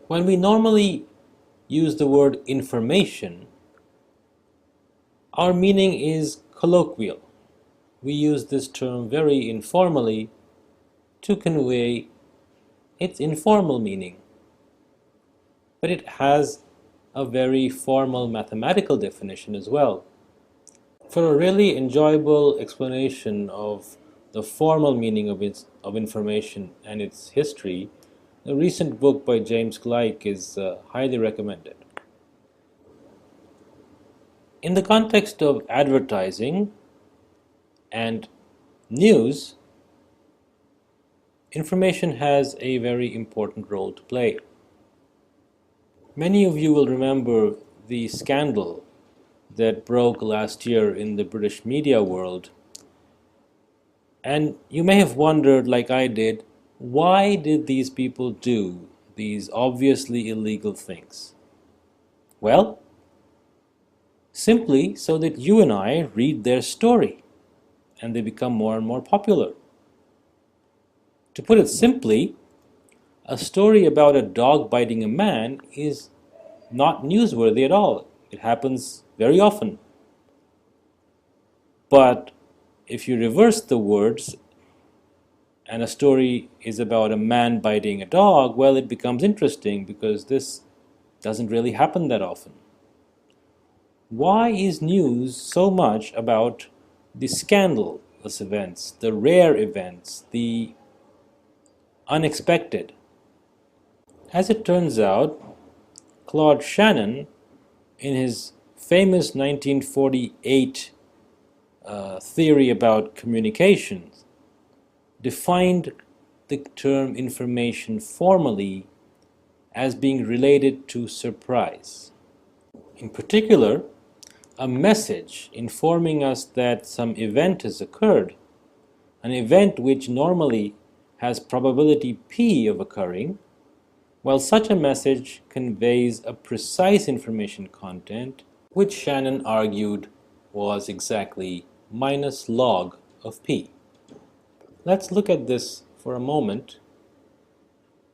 When we normally use the word information, our meaning is colloquial. We use this term very informally to convey its informal meaning, but it has a very formal mathematical definition as well. For a really enjoyable explanation of the formal meaning of information and its history, a recent book by James Gleick is highly recommended. In the context of advertising and news, information has a very important role to play. Many of you will remember the scandal that broke last year in the British media world, and you may have wondered, like I did, why did these people do these obviously illegal things? Well, simply so that you and I read their story and they become more and more popular. To put it simply, a story about a dog biting a man is not newsworthy at all. It happens very often. But if you reverse the words and a story is about a man biting a dog, well, it becomes interesting because this doesn't really happen that often. Why is news so much about the scandalous events, the rare events, the unexpected? As it turns out, Claude Shannon, in his famous 1948 theory about communications, defined the term information formally as being related to surprise. In particular, a message informing us that some event has occurred, an event which normally has probability p of occurring, while such a message conveys a precise information content, which Shannon argued was exactly minus log of p. Let's look at this for a moment.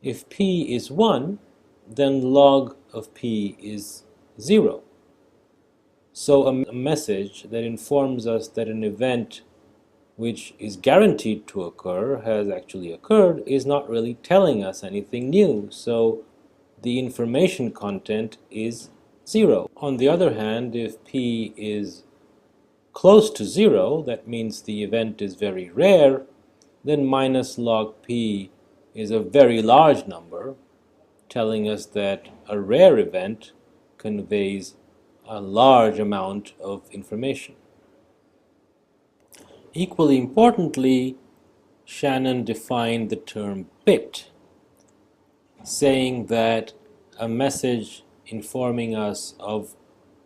If p is 1, then log of p is 0. So a message that informs us that an event which is guaranteed to occur has actually occurred is not really telling us anything new. So the information content is 0. On the other hand, if p is close to 0, that means the event is very rare, then minus log p is a very large number, telling us that a rare event conveys a large amount of information. Equally importantly, Shannon defined the term bit, saying that a message informing us of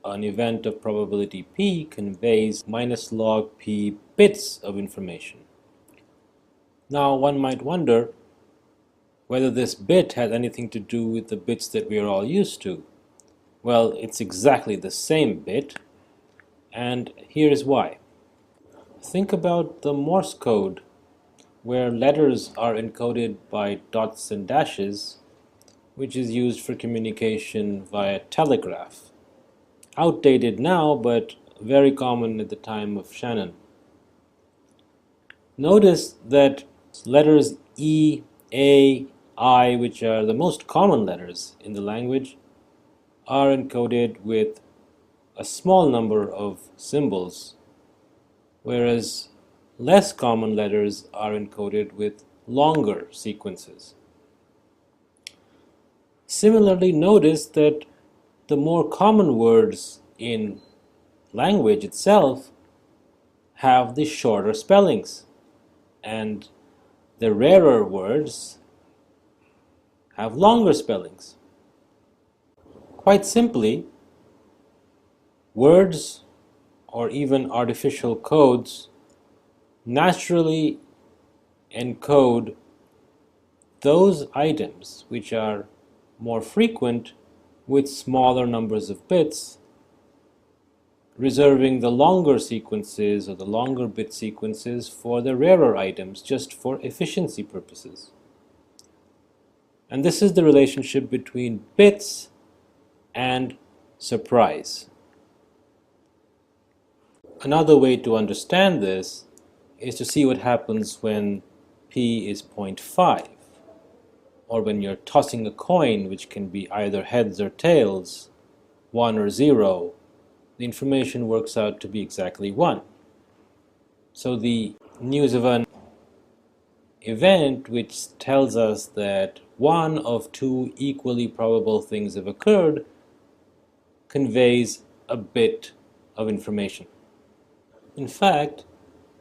an event of probability p conveys minus log p bits of information. Now one might wonder whether this bit has anything to do with the bits that we are all used to. Well, it's exactly the same bit, and here is why. Think about the Morse code, where letters are encoded by dots and dashes, which is used for communication via telegraph. Outdated now, but very common at the time of Shannon. Notice that letters E, A, I, which are the most common letters in the language, are encoded with a small number of symbols, whereas less common letters are encoded with longer sequences. Similarly, notice that the more common words in language itself have the shorter spellings, and the rarer words have longer spellings. Quite simply, words or even artificial codes naturally encode those items which are more frequent with smaller numbers of bits, reserving the longer sequences or the longer bit sequences for the rarer items just for efficiency purposes. And this is the relationship between bits and surprise. Another way to understand this is to see what happens when p is 0.5, or when you're tossing a coin, which can be either heads or tails, 1 or 0, the information works out to be exactly 1. So the news of an event which tells us that one of two equally probable things have occurred conveys a bit of information. In fact,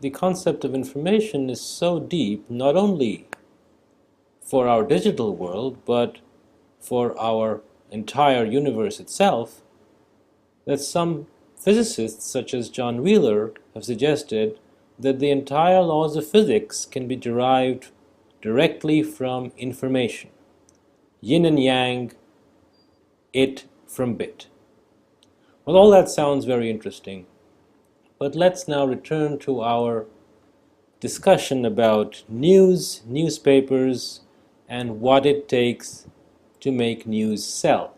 the concept of information is so deep, not only for our digital world, but for our entire universe itself, that some physicists, such as John Wheeler, have suggested that the entire laws of physics can be derived directly from information. Yin and yang, it from bit. Well, all that sounds very interesting, but let's now return to our discussion about news, newspapers, and what it takes to make news sell.